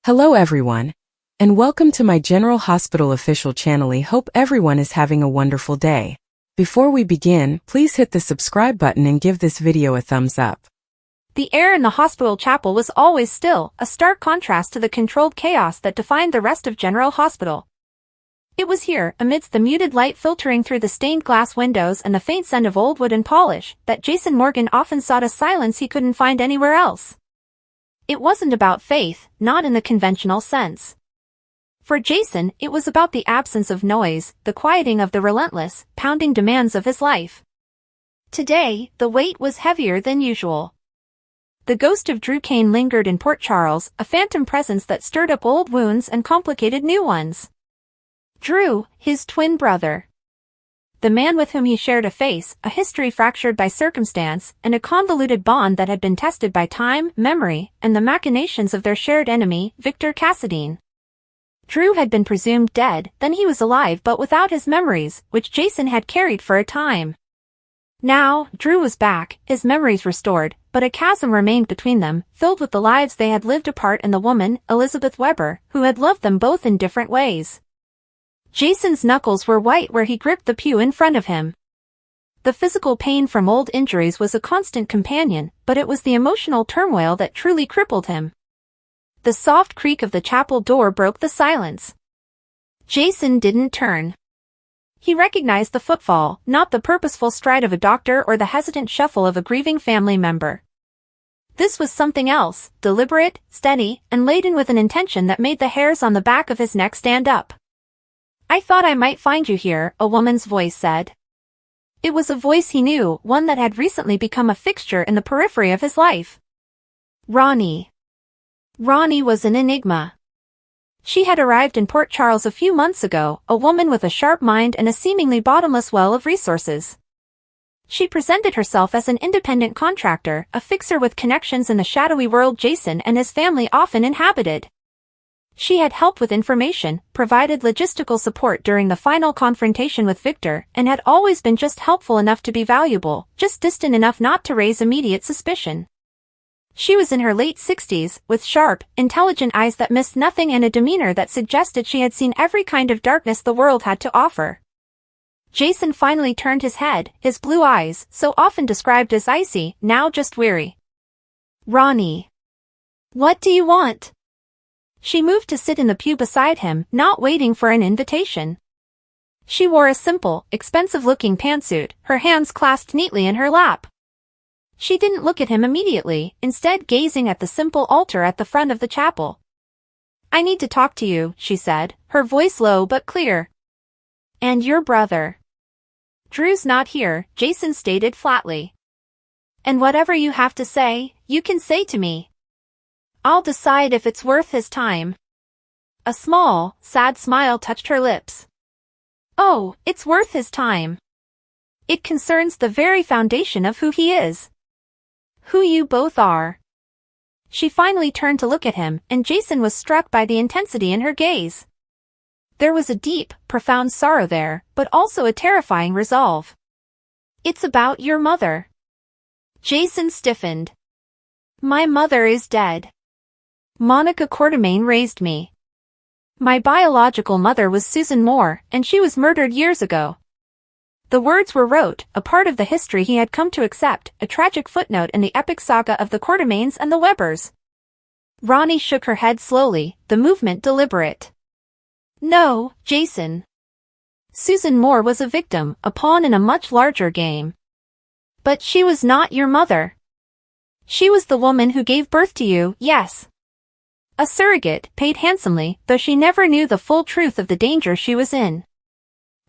Hello everyone, and welcome to my General Hospital official channel. I hope everyone is having a wonderful day. Before we begin, please hit the subscribe button and give this video a thumbs up. The air in the hospital chapel was always still, a stark contrast to the controlled chaos that defined the rest of General Hospital. It was here, amidst the muted light filtering through the stained glass windows and the faint scent of old wood and polish, that Jason Morgan often sought a silence he couldn't find anywhere else. It wasn't about faith, not in the conventional sense. For Jason, it was about the absence of noise, the quieting of the relentless, pounding demands of his life. Today, the weight was heavier than usual. The ghost of Drew Kane lingered in Port Charles, a phantom presence that stirred up old wounds and complicated new ones. Drew, his twin brother. The man with whom he shared a face, a history fractured by circumstance, and a convoluted bond that had been tested by time, memory, and the machinations of their shared enemy, Victor Cassadine. Drew had been presumed dead, then he was alive but without his memories, which Jason had carried for a time. Now, Drew was back, his memories restored, but a chasm remained between them, filled with the lives they had lived apart and the woman, Elizabeth Weber, who had loved them both in different ways. Jason's knuckles were white where he gripped the pew in front of him. The physical pain from old injuries was a constant companion, but it was the emotional turmoil that truly crippled him. The soft creak of the chapel door broke the silence. Jason didn't turn. He recognized the footfall, not the purposeful stride of a doctor or the hesitant shuffle of a grieving family member. This was something else, deliberate, steady, and laden with an intention that made the hairs on the back of his neck stand up. "I thought I might find you here," a woman's voice said. It was a voice he knew, one that had recently become a fixture in the periphery of his life. Ronnie. Ronnie was an enigma. She had arrived in Port Charles a few months ago, a woman with a sharp mind and a seemingly bottomless well of resources. She presented herself as an independent contractor, a fixer with connections in the shadowy world Jason and his family often inhabited. She had helped with information, provided logistical support during the final confrontation with Victor, and had always been just helpful enough to be valuable, just distant enough not to raise immediate suspicion. She was in her late 60s, with sharp, intelligent eyes that missed nothing and a demeanor that suggested she had seen every kind of darkness the world had to offer. Jason finally turned his head, his blue eyes, so often described as icy, now just weary. "Ronnie. What do you want?" She moved to sit in the pew beside him, not waiting for an invitation. She wore a simple, expensive-looking pantsuit, her hands clasped neatly in her lap. She didn't look at him immediately, instead gazing at the simple altar at the front of the chapel. "I need to talk to you," she said, her voice low but clear. "And your brother." "Drew's not here," Jason stated flatly. "And whatever you have to say, you can say to me. I'll decide if it's worth his time." A small, sad smile touched her lips. "Oh, it's worth his time. It concerns the very foundation of who he is. Who you both are." She finally turned to look at him, and Jason was struck by the intensity in her gaze. There was a deep, profound sorrow there, but also a terrifying resolve. "It's about your mother." Jason stiffened. "My mother is dead. Monica Quartermain raised me. My biological mother was Susan Moore, and she was murdered years ago." The words were rote, a part of the history he had come to accept, a tragic footnote in the epic saga of the Quartermains and the Webers. Ronnie shook her head slowly, the movement deliberate. "No, Jason. Susan Moore was a victim, a pawn in a much larger game. But she was not your mother. She was the woman who gave birth to you, yes. A surrogate, paid handsomely, though she never knew the full truth of the danger she was in.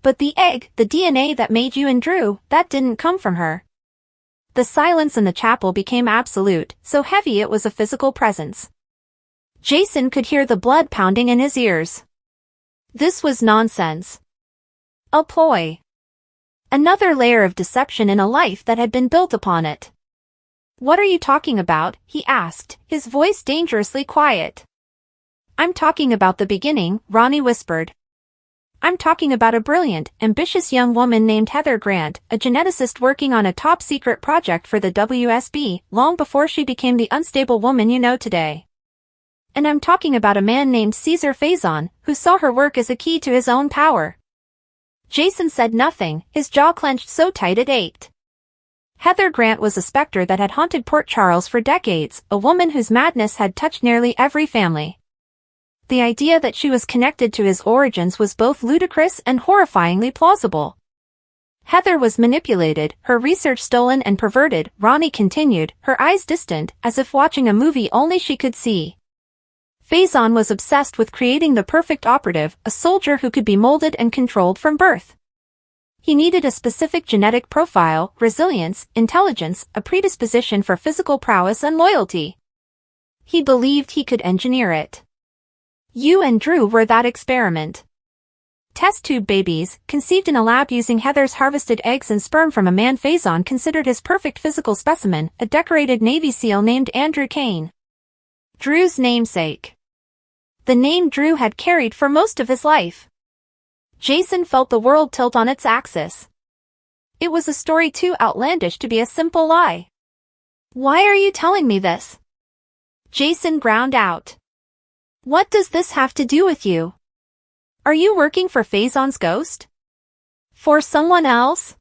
But the egg, the DNA that made you and Drew, that didn't come from her." The silence in the chapel became absolute, so heavy it was a physical presence. Jason could hear the blood pounding in his ears. This was nonsense. A ploy. Another layer of deception in a life that had been built upon it. "What are you talking about?" he asked, his voice dangerously quiet. "I'm talking about the beginning," Ronnie whispered. "I'm talking about a brilliant, ambitious young woman named Heather Grant, a geneticist working on a top-secret project for the WSB, long before she became the unstable woman you know today. And I'm talking about a man named Caesar Faison, who saw her work as a key to his own power. Jason said nothing, his jaw clenched so tight it ached. Heather Grant was a specter that had haunted Port Charles for decades, a woman whose madness had touched nearly every family. The idea that she was connected to his origins was both ludicrous and horrifyingly plausible. Heather was manipulated, her research stolen and perverted, Ronnie continued, her eyes distant, as if watching a movie only she could see. Faison was obsessed with creating the perfect operative, a soldier who could be molded and controlled from birth. He needed a specific genetic profile, resilience, intelligence, a predisposition for physical prowess and loyalty. He believed he could engineer it. You and Drew were that experiment. Test tube babies, conceived in a lab using Heather's harvested eggs and sperm from a man Faison considered his perfect physical specimen, a decorated Navy SEAL named Andrew Kane. Drew's namesake. The name Drew had carried for most of his life. Jason felt the world tilt on its axis. It was a story too outlandish to be a simple lie. Why are you telling me this? Jason ground out. What does this have to do with you? Are you working for Faison's ghost? For someone else?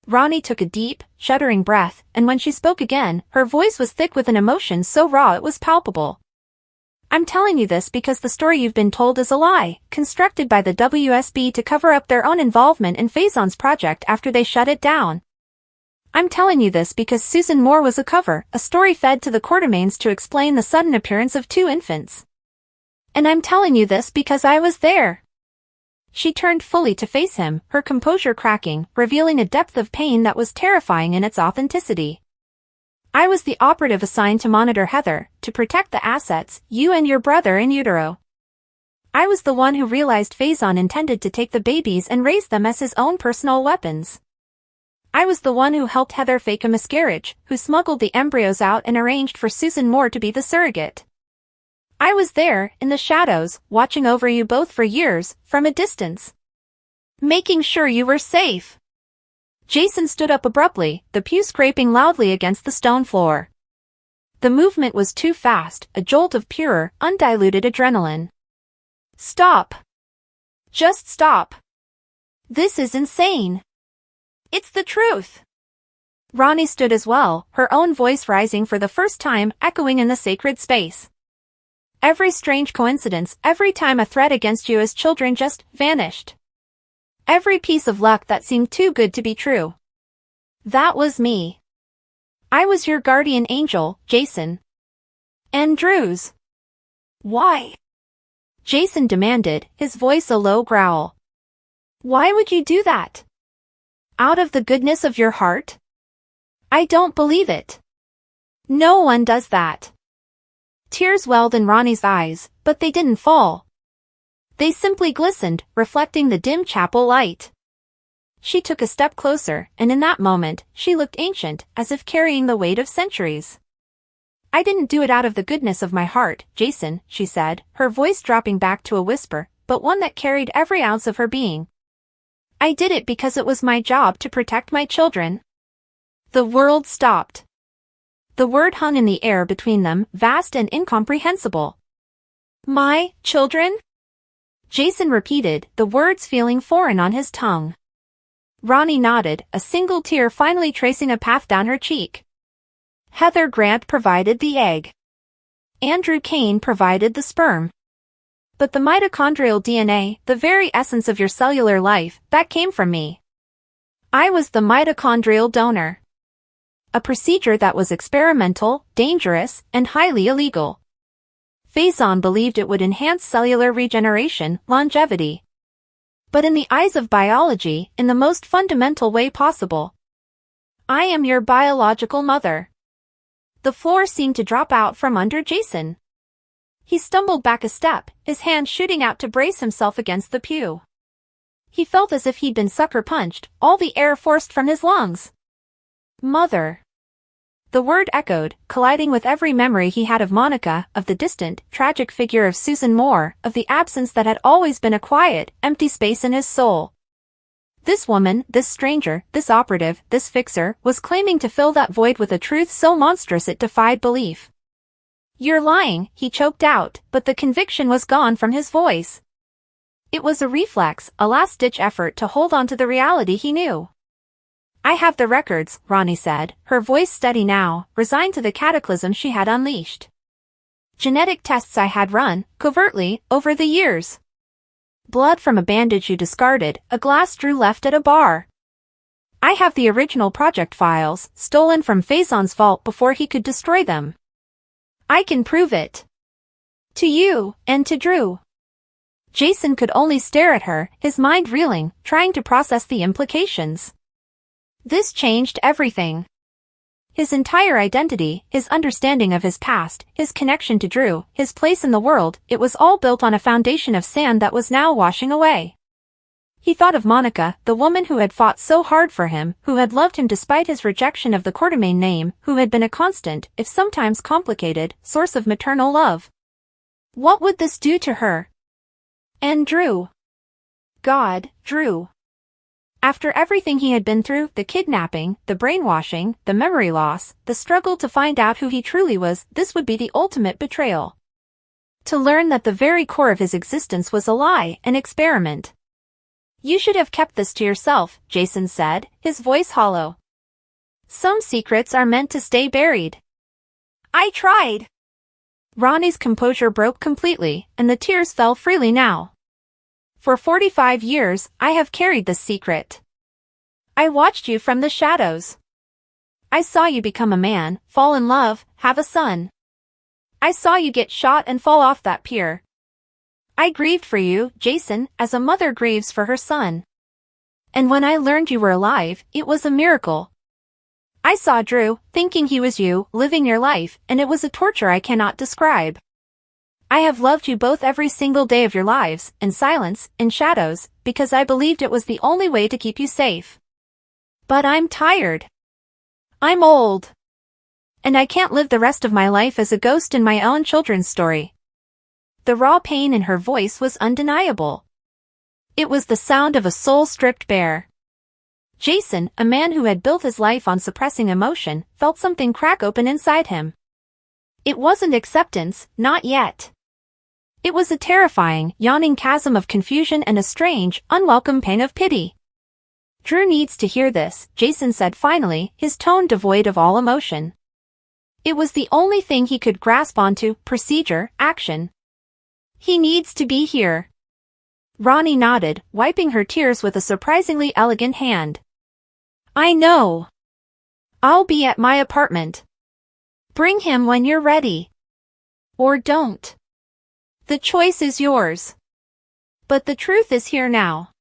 Ronnie took a deep, shuddering breath, and when she spoke again, her voice was thick with an emotion so raw it was palpable. I'm telling you this because the story you've been told is a lie, constructed by the WSB to cover up their own involvement in Faison's project after they shut it down. I'm telling you this because Susan Moore was a cover, a story fed to the Quartermaines to explain the sudden appearance of 2 infants. And I'm telling you this because I was there. She turned fully to face him, her composure cracking, revealing a depth of pain that was terrifying in its authenticity. I was the operative assigned to monitor Heather, to protect the assets, you and your brother in utero. I was the one who realized Faison intended to take the babies and raise them as his own personal weapons. I was the one who helped Heather fake a miscarriage, who smuggled the embryos out and arranged for Susan Moore to be the surrogate. I was there, in the shadows, watching over you both for years, from a distance. Making sure you were safe. Jason stood up abruptly, the pew scraping loudly against the stone floor. The movement was too fast, a jolt of pure, undiluted adrenaline. Stop. Just stop. This is insane. It's the truth. Ronnie stood as well, her own voice rising for the first time, echoing in the sacred space. Every strange coincidence, every time a threat against you as children just vanished. Every piece of luck that seemed too good to be true. That was me. I was your guardian angel, Jason. And Drew's. Why? Jason demanded, his voice a low growl. Why would you do that? Out of the goodness of your heart? I don't believe it. No one does that. Tears welled in Ronnie's eyes, but they didn't fall. They simply glistened, reflecting the dim chapel light. She took a step closer, and in that moment, she looked ancient, as if carrying the weight of centuries. I didn't do it out of the goodness of my heart, Jason, she said, her voice dropping back to a whisper, but one that carried every ounce of her being. I did it because it was my job to protect my children. The world stopped. The word hung in the air between them, vast and incomprehensible. My children? Jason repeated, the words feeling foreign on his tongue. Ronnie nodded, a single tear finally tracing a path down her cheek. Heather Grant provided the egg. Andrew Kane provided the sperm. But the mitochondrial DNA, the very essence of your cellular life, that came from me. I was the mitochondrial donor. A procedure that was experimental, dangerous, and highly illegal. Faison believed it would enhance cellular regeneration, longevity. But in the eyes of biology, in the most fundamental way possible. I am your biological mother. The floor seemed to drop out from under Jason. He stumbled back a step, his hand shooting out to brace himself against the pew. He felt as if he'd been sucker punched, all the air forced from his lungs. Mother. The word echoed, colliding with every memory he had of Monica, of the distant, tragic figure of Susan Moore, of the absence that had always been a quiet, empty space in his soul. This woman, this stranger, this operative, this fixer, was claiming to fill that void with a truth so monstrous it defied belief. You're lying, he choked out, but the conviction was gone from his voice. It was a reflex, a last-ditch effort to hold on to the reality he knew. I have the records, Ronnie said, her voice steady now, resigned to the cataclysm she had unleashed. Genetic tests I had run, covertly, over the years. Blood from a bandage you discarded, a glass Drew left at a bar. I have the original project files, stolen from Faison's vault before he could destroy them. I can prove it. To you, and to Drew. Jason could only stare at her, his mind reeling, trying to process the implications. This changed everything. His entire identity, his understanding of his past, his connection to Drew, his place in the world, it was all built on a foundation of sand that was now washing away. He thought of Monica, the woman who had fought so hard for him, who had loved him despite his rejection of the Quartermain name, who had been a constant, if sometimes complicated, source of maternal love. What would this do to her? And Drew. God, Drew. After everything he had been through, the kidnapping, the brainwashing, the memory loss, the struggle to find out who he truly was, this would be the ultimate betrayal. To learn that the very core of his existence was a lie, an experiment. You should have kept this to yourself, Jason said, his voice hollow. Some secrets are meant to stay buried. I tried. Ronnie's composure broke completely, and the tears fell freely now. For 45 years, I have carried this secret. I watched you from the shadows. I saw you become a man, fall in love, have a son. I saw you get shot and fall off that pier. I grieved for you, Jason, as a mother grieves for her son. And when I learned you were alive, it was a miracle. I saw Drew, thinking he was you, living your life, and it was a torture I cannot describe. I have loved you both every single day of your lives, in silence, in shadows, because I believed it was the only way to keep you safe. But I'm tired. I'm old. And I can't live the rest of my life as a ghost in my own children's story. The raw pain in her voice was undeniable. It was the sound of a soul stripped bare. Jason, a man who had built his life on suppressing emotion, felt something crack open inside him. It wasn't acceptance, not yet. It was a terrifying, yawning chasm of confusion and a strange, unwelcome pang of pity. Drew needs to hear this, Jason said finally, his tone devoid of all emotion. It was the only thing he could grasp onto, procedure, action. He needs to be here. Ronnie nodded, wiping her tears with a surprisingly elegant hand. I know. I'll be at my apartment. Bring him when you're ready. Or don't. The choice is yours. But the truth is here now.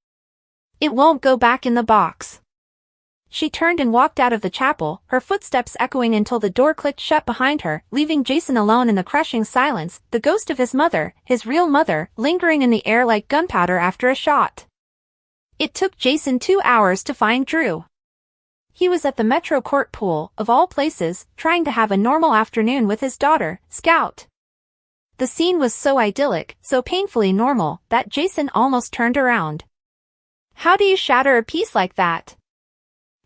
It won't go back in the box. She turned and walked out of the chapel, her footsteps echoing until the door clicked shut behind her, leaving Jason alone in the crushing silence, the ghost of his mother, his real mother, lingering in the air like gunpowder after a shot. It took Jason 2 hours to find Drew. He was at the Metro Court pool, of all places, trying to have a normal afternoon with his daughter, Scout. The scene was so idyllic, so painfully normal, that Jason almost turned around. How do you shatter a peace like that?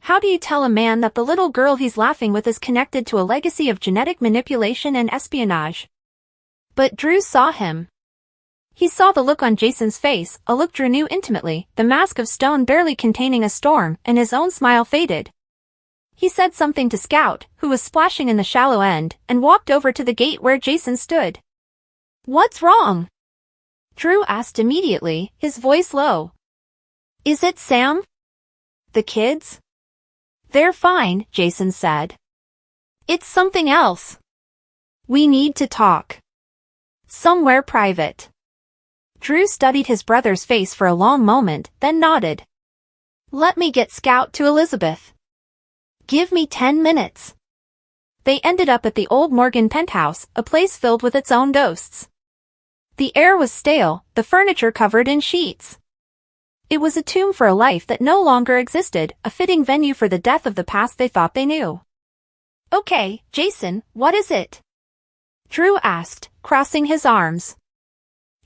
How do you tell a man that the little girl he's laughing with is connected to a legacy of genetic manipulation and espionage? But Drew saw him. He saw the look on Jason's face, a look Drew knew intimately, the mask of stone barely containing a storm, and his own smile faded. He said something to Scout, who was splashing in the shallow end, and walked over to the gate where Jason stood. What's wrong? Drew asked immediately, his voice low. Is it Sam? The kids? They're fine, Jason said. It's something else. We need to talk. Somewhere private. Drew studied his brother's face for a long moment, then nodded. Let me get Scout to Elizabeth. Give me 10 minutes. They ended up at the old Morgan penthouse, a place filled with its own ghosts. The air was stale, the furniture covered in sheets. It was a tomb for a life that no longer existed, a fitting venue for the death of the past they thought they knew. Okay, Jason, what is it? Drew asked, crossing his arms.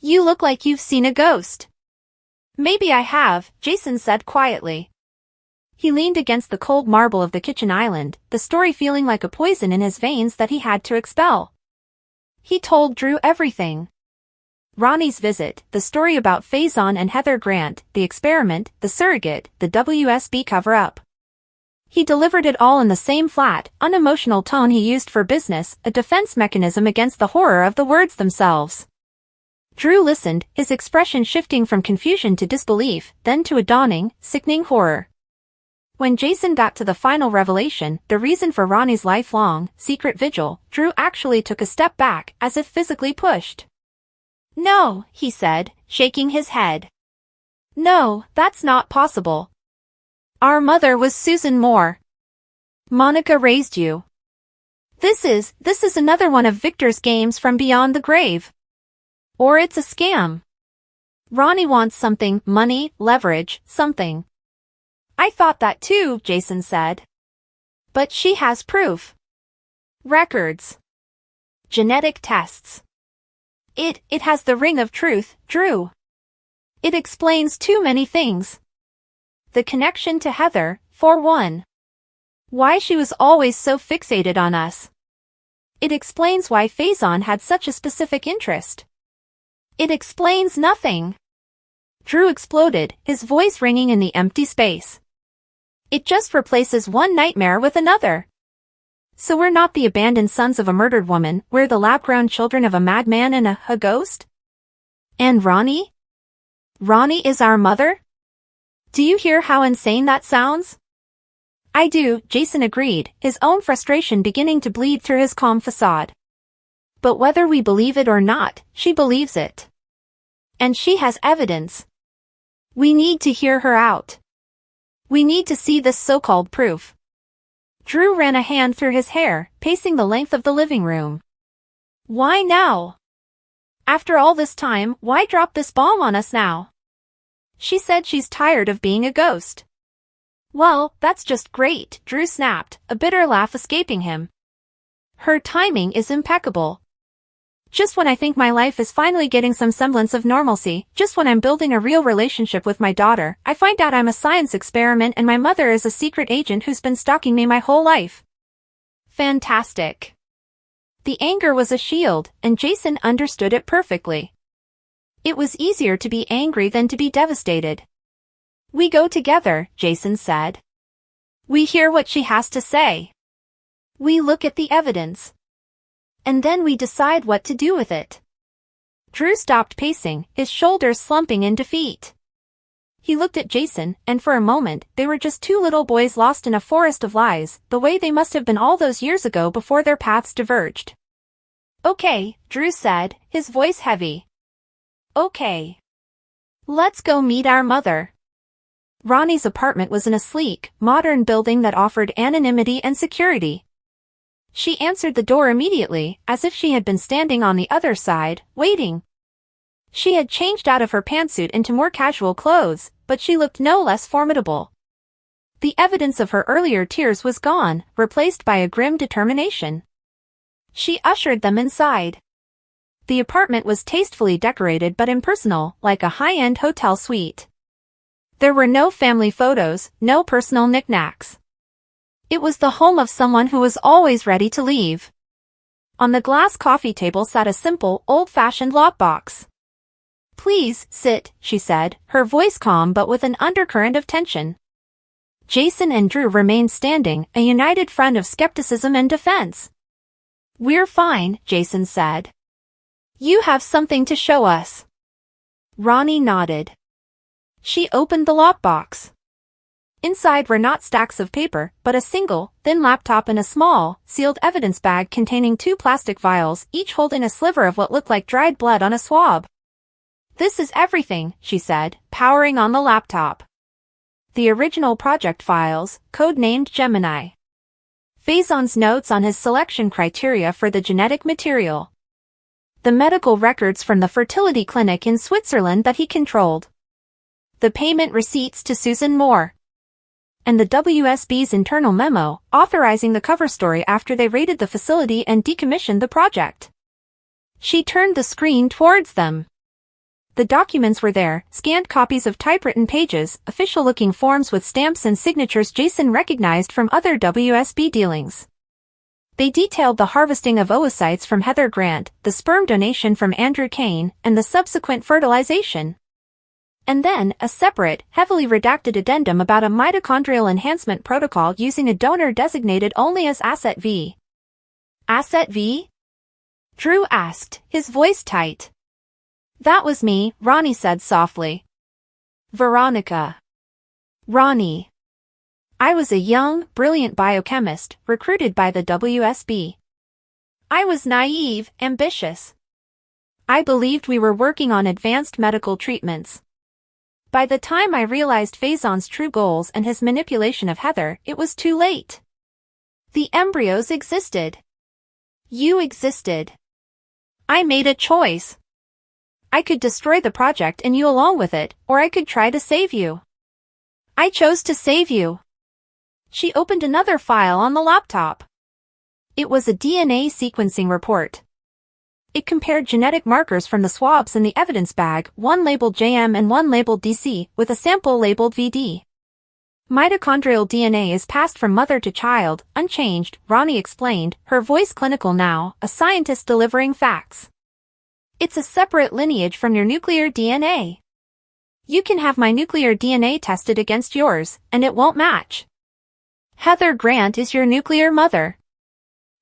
You look like you've seen a ghost. Maybe I have, Jason said quietly. He leaned against the cold marble of the kitchen island, the story feeling like a poison in his veins that he had to expel. He told Drew everything. Ronnie's visit, the story about Faison and Heather Grant, the experiment, the surrogate, the WSB cover-up. He delivered it all in the same flat, unemotional tone he used for business, a defense mechanism against the horror of the words themselves. Drew listened, his expression shifting from confusion to disbelief, then to a dawning, sickening horror. When Jason got to the final revelation, the reason for Ronnie's lifelong, secret vigil, Drew actually took a step back, as if physically pushed. "No," he said, shaking his head. "No, that's not possible. Our mother was Susan Moore. Monica raised you. This is another one of Victor's games from beyond the grave. Or it's a scam. Ronnie wants something, money, leverage, something." "I thought that too," Jason said. "But she has proof. Records. Genetic tests. It has the ring of truth, Drew. It explains too many things. The connection to Heather, for one. Why she was always so fixated on us. It explains why Faison had such a specific interest. It explains nothing." Drew exploded, his voice ringing in the empty space. "It just replaces one nightmare with another. So we're not the abandoned sons of a murdered woman, we're the lab-grown children of a madman and a ghost? And Ronnie? Ronnie is our mother? Do you hear how insane that sounds?" "I do," Jason agreed, his own frustration beginning to bleed through his calm facade. "But whether we believe it or not, she believes it. And she has evidence. We need to hear her out. We need to see this so-called proof." Drew ran a hand through his hair, pacing the length of the living room. "Why now? After all this time, why drop this bomb on us now? She said she's tired of being a ghost." "Well, that's just great," Drew snapped, a bitter laugh escaping him. "Her timing is impeccable. Just when I think my life is finally getting some semblance of normalcy, just when I'm building a real relationship with my daughter, I find out I'm a science experiment and my mother is a secret agent who's been stalking me my whole life." Fantastic. The anger was a shield, and Jason understood it perfectly. It was easier to be angry than to be devastated. "We go together," Jason said. "We hear what she has to say. We look at the evidence. And then we decide what to do with it." Drew stopped pacing, his shoulders slumping in defeat. He looked at Jason, and for a moment, they were just two little boys lost in a forest of lies, the way they must have been all those years ago before their paths diverged. "Okay," Drew said, his voice heavy. "Okay. Let's go meet our mother." Ronnie's apartment was in a sleek, modern building that offered anonymity and security. She answered the door immediately, as if she had been standing on the other side, waiting. She had changed out of her pantsuit into more casual clothes, but she looked no less formidable. The evidence of her earlier tears was gone, replaced by a grim determination. She ushered them inside. The apartment was tastefully decorated but impersonal, like a high-end hotel suite. There were no family photos, no personal knickknacks. It was the home of someone who was always ready to leave. On the glass coffee table sat a simple, old-fashioned lockbox. "Please, sit," she said, her voice calm but with an undercurrent of tension. Jason and Drew remained standing, a united front of skepticism and defense. "We're fine," Jason said. "You have something to show us." Ronnie nodded. She opened the lockbox. Inside were not stacks of paper, but a single, thin laptop and a small, sealed evidence bag containing 2 plastic vials, each holding a sliver of what looked like dried blood on a swab. "This is everything," she said, powering on the laptop. The original project files, code-named Gemini. Faison's notes on his selection criteria for the genetic material. The medical records from the fertility clinic in Switzerland that he controlled. The payment receipts to Susan Moore. And the WSB's internal memo, authorizing the cover story after they raided the facility and decommissioned the project. She turned the screen towards them. The documents were there, scanned copies of typewritten pages, official-looking forms with stamps and signatures Jason recognized from other WSB dealings. They detailed the harvesting of oocytes from Heather Grant, the sperm donation from Andrew Kane, and the subsequent fertilization. And then, a separate, heavily redacted addendum about a mitochondrial enhancement protocol using a donor designated only as Asset V. Asset V? Drew asked, his voice tight. That was me, Ronnie said softly. Veronica. Ronnie. I was a young, brilliant biochemist, recruited by the WSB. I was naive, ambitious. I believed we were working on advanced medical treatments. By the time I realized Faison's true goals and his manipulation of Heather, it was too late. The embryos existed. You existed. I made a choice. I could destroy the project and you along with it, or I could try to save you. I chose to save you. She opened another file on the laptop. It was a DNA sequencing report. It compared genetic markers from the swabs in the evidence bag, one labeled JM and one labeled DC, with a sample labeled VD. Mitochondrial DNA is passed from mother to child, unchanged, Ronnie explained, her voice clinical now, a scientist delivering facts. It's a separate lineage from your nuclear DNA. You can have my nuclear DNA tested against yours, and it won't match. Heather Grant is your nuclear mother.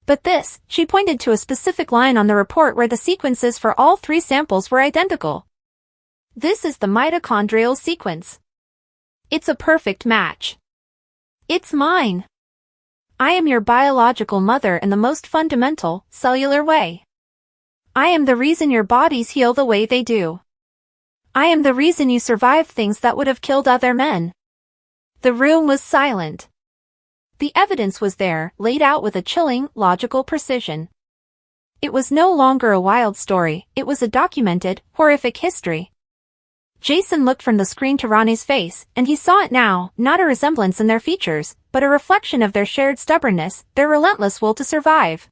But this, she pointed to a specific line on the report where the sequences for all 3 samples were identical. This is the mitochondrial sequence. It's a perfect match. It's mine. I am your biological mother in the most fundamental, cellular way. I am the reason your bodies heal the way they do. I am the reason you survived things that would have killed other men. The room was silent. The evidence was there, laid out with a chilling, logical precision. It was no longer a wild story, it was a documented, horrific history. Jason looked from the screen to Ronnie's face, and he saw it now, not a resemblance in their features, but a reflection of their shared stubbornness, their relentless will to survive.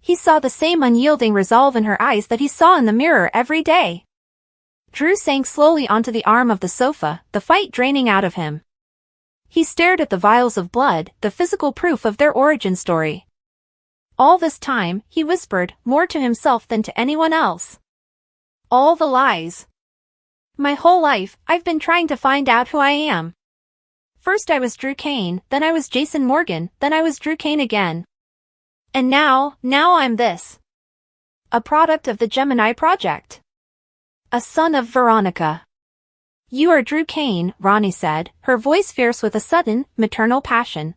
He saw the same unyielding resolve in her eyes that he saw in the mirror every day. Drew sank slowly onto the arm of the sofa, the fight draining out of him. He stared at the vials of blood, the physical proof of their origin story. All this time, he whispered, more to himself than to anyone else. All the lies. My whole life, I've been trying to find out who I am. First I was Drew Kane, then I was Jason Morgan, then I was Drew Kane again. And now I'm this. A product of the Gemini Project. A son of Veronica. You are Drew Kane, Ronnie said, her voice fierce with a sudden, maternal passion.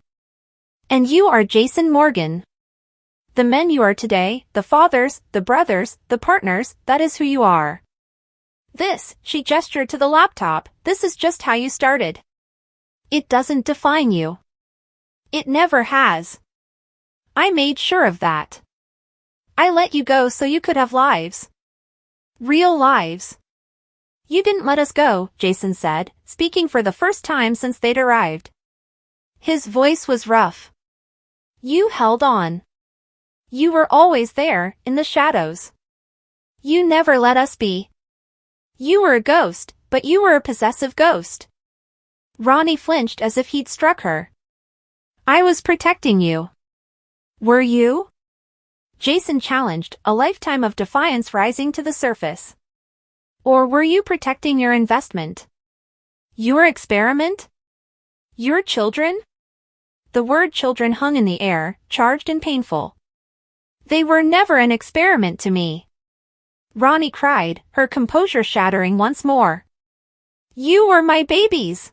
And you are Jason Morgan. The men you are today, the fathers, the brothers, the partners, that is who you are. This, she gestured to the laptop, this is just how you started. It doesn't define you. It never has. I made sure of that. I let you go so you could have lives. Real lives. You didn't let us go, Jason said, speaking for the first time since they'd arrived. His voice was rough. You held on. You were always there, in the shadows. You never let us be. You were a ghost, but you were a possessive ghost. Ronnie flinched as if he'd struck her. I was protecting you. Were you? Jason challenged, a lifetime of defiance rising to the surface. Or were you protecting your investment? Your experiment? Your children? The word children hung in the air, charged and painful. They were never an experiment to me. Ronnie cried, her composure shattering once more. You were my babies.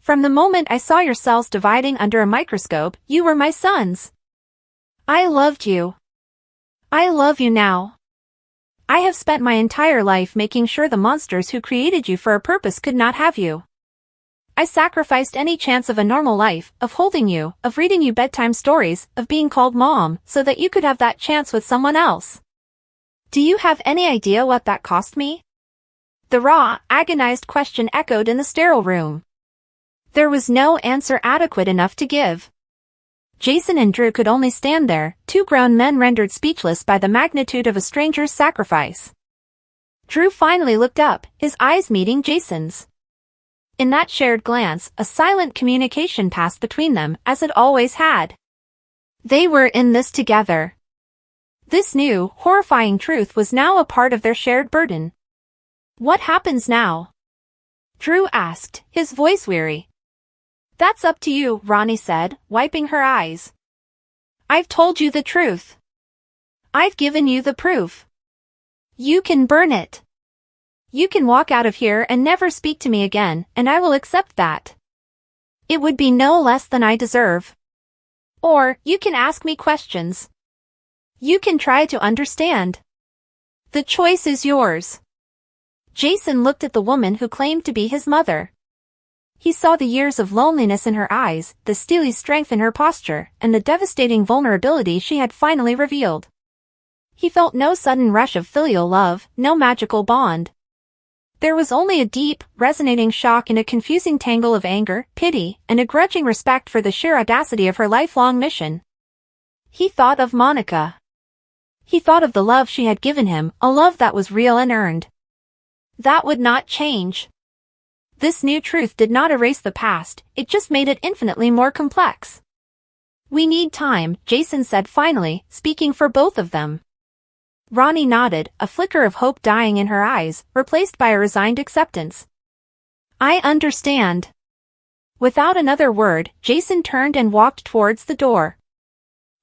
From the moment I saw your cells dividing under a microscope, you were my sons. I loved you. I love you now. I have spent my entire life making sure the monsters who created you for a purpose could not have you. I sacrificed any chance of a normal life, of holding you, of reading you bedtime stories, of being called mom, so that you could have that chance with someone else. Do you have any idea what that cost me? The raw, agonized question echoed in the sterile room. There was no answer adequate enough to give. Jason and Drew could only stand there, 2 grown men rendered speechless by the magnitude of a stranger's sacrifice. Drew finally looked up, his eyes meeting Jason's. In that shared glance, a silent communication passed between them, as it always had. They were in this together. This new, horrifying truth was now a part of their shared burden. What happens now? Drew asked, his voice weary. That's up to you, Ronnie said, wiping her eyes. I've told you the truth. I've given you the proof. You can burn it. You can walk out of here and never speak to me again, and I will accept that. It would be no less than I deserve. Or, you can ask me questions. You can try to understand. The choice is yours. Jason looked at the woman who claimed to be his mother. He saw the years of loneliness in her eyes, the steely strength in her posture, and the devastating vulnerability she had finally revealed. He felt no sudden rush of filial love, no magical bond. There was only a deep, resonating shock and a confusing tangle of anger, pity, and a grudging respect for the sheer audacity of her lifelong mission. He thought of Monica. He thought of the love she had given him, a love that was real and earned. That would not change. This new truth did not erase the past, it just made it infinitely more complex. We need time, Jason said finally, speaking for both of them. Ronnie nodded, a flicker of hope dying in her eyes, replaced by a resigned acceptance. I understand. Without another word, Jason turned and walked towards the door.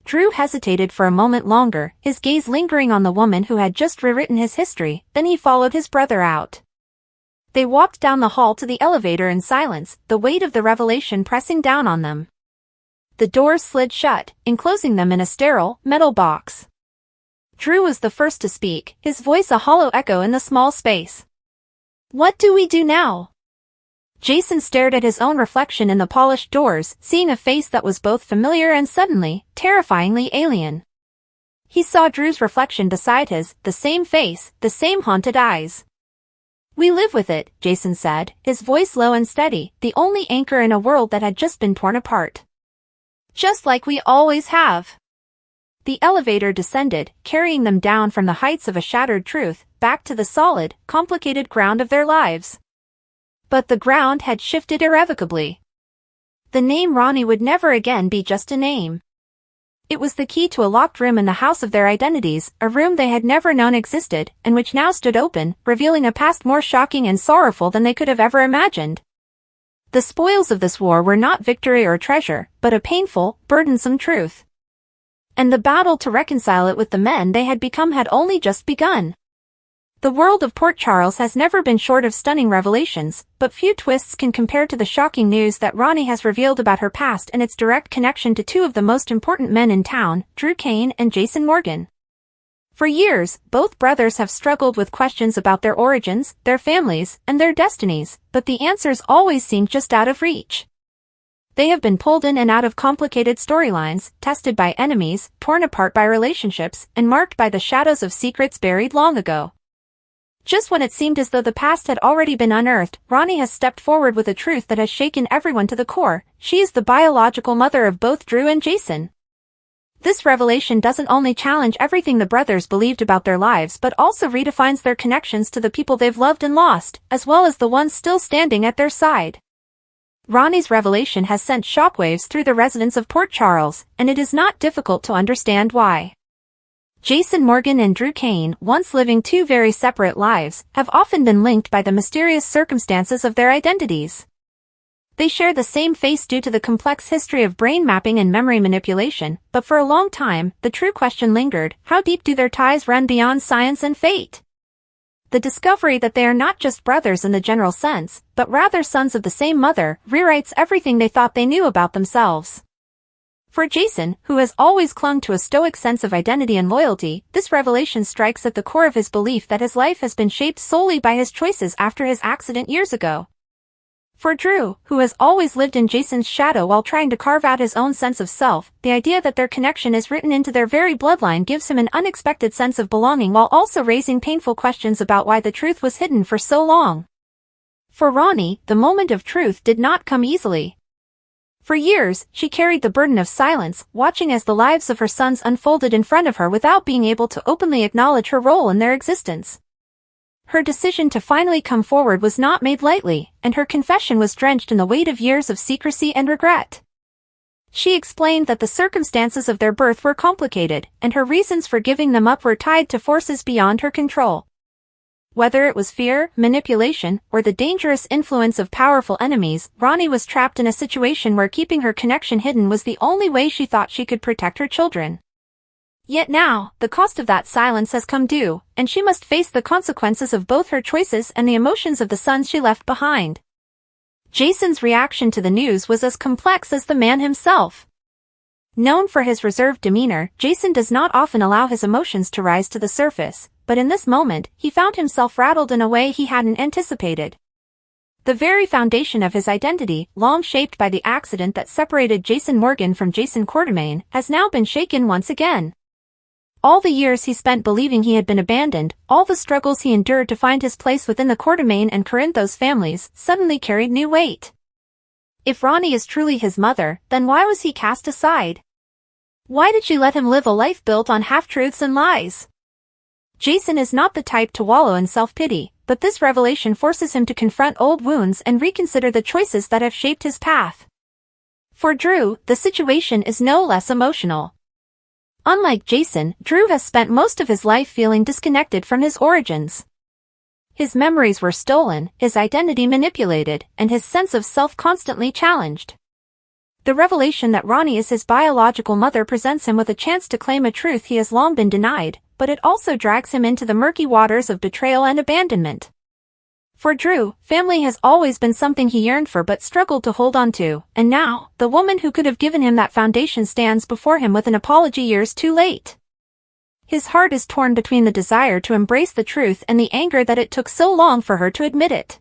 Drew hesitated for a moment longer, his gaze lingering on the woman who had just rewritten his history, then he followed his brother out. They walked down the hall to the elevator in silence, the weight of the revelation pressing down on them. The doors slid shut, enclosing them in a sterile, metal box. Drew was the first to speak, his voice a hollow echo in the small space. What do we do now? Jason stared at his own reflection in the polished doors, seeing a face that was both familiar and suddenly, terrifyingly alien. He saw Drew's reflection beside his, the same face, the same haunted eyes. We live with it, Jason said, his voice low and steady, the only anchor in a world that had just been torn apart. Just like we always have. The elevator descended, carrying them down from the heights of a shattered truth, back to the solid, complicated ground of their lives. But the ground had shifted irrevocably. The name Ronnie would never again be just a name. It was the key to a locked room in the house of their identities, a room they had never known existed, and which now stood open, revealing a past more shocking and sorrowful than they could have ever imagined. The spoils of this war were not victory or treasure, but a painful, burdensome truth. And the battle to reconcile it with the men they had become had only just begun. The world of Port Charles has never been short of stunning revelations, but few twists can compare to the shocking news that Ronnie has revealed about her past and its direct connection to two of the most important men in town, Drew Kane and Jason Morgan. For years, both brothers have struggled with questions about their origins, their families, and their destinies, but the answers always seemed just out of reach. They have been pulled in and out of complicated storylines, tested by enemies, torn apart by relationships, and marked by the shadows of secrets buried long ago. Just when it seemed as though the past had already been unearthed, Ronnie has stepped forward with a truth that has shaken everyone to the core. She is the biological mother of both Drew and Jason. This revelation doesn't only challenge everything the brothers believed about their lives but also redefines their connections to the people they've loved and lost, as well as the ones still standing at their side. Ronnie's revelation has sent shockwaves through the residents of Port Charles, and it is not difficult to understand why. Jason Morgan and Drew Kane, once living two very separate lives, have often been linked by the mysterious circumstances of their identities. They share the same face due to the complex history of brain mapping and memory manipulation, but for a long time, the true question lingered: how deep do their ties run beyond science and fate? The discovery that they are not just brothers in the general sense, but rather sons of the same mother, rewrites everything they thought they knew about themselves. For Jason, who has always clung to a stoic sense of identity and loyalty, this revelation strikes at the core of his belief that his life has been shaped solely by his choices after his accident years ago. For Drew, who has always lived in Jason's shadow while trying to carve out his own sense of self, the idea that their connection is written into their very bloodline gives him an unexpected sense of belonging while also raising painful questions about why the truth was hidden for so long. For Ronnie, the moment of truth did not come easily. For years, she carried the burden of silence, watching as the lives of her sons unfolded in front of her without being able to openly acknowledge her role in their existence. Her decision to finally come forward was not made lightly, and her confession was drenched in the weight of years of secrecy and regret. She explained that the circumstances of their birth were complicated, and her reasons for giving them up were tied to forces beyond her control. Whether it was fear, manipulation, or the dangerous influence of powerful enemies, Ronnie was trapped in a situation where keeping her connection hidden was the only way she thought she could protect her children. Yet now, the cost of that silence has come due, and she must face the consequences of both her choices and the emotions of the sons she left behind. Jason's reaction to the news was as complex as the man himself. Known for his reserved demeanor, Jason does not often allow his emotions to rise to the surface, but in this moment, he found himself rattled in a way he hadn't anticipated. The very foundation of his identity, long shaped by the accident that separated Jason Morgan from Jason Quartermain, has now been shaken once again. All the years he spent believing he had been abandoned, all the struggles he endured to find his place within the Quartermain and Corinthos families, suddenly carried new weight. If Ronnie is truly his mother, then why was he cast aside? Why did she let him live a life built on half-truths and lies? Jason is not the type to wallow in self-pity, but this revelation forces him to confront old wounds and reconsider the choices that have shaped his path. For Drew, the situation is no less emotional. Unlike Jason, Drew has spent most of his life feeling disconnected from his origins. His memories were stolen, his identity manipulated, and his sense of self constantly challenged. The revelation that Ronnie is his biological mother presents him with a chance to claim a truth he has long been denied, but it also drags him into the murky waters of betrayal and abandonment. For Drew, family has always been something he yearned for but struggled to hold on to, and now, the woman who could have given him that foundation stands before him with an apology years too late. His heart is torn between the desire to embrace the truth and the anger that it took so long for her to admit it.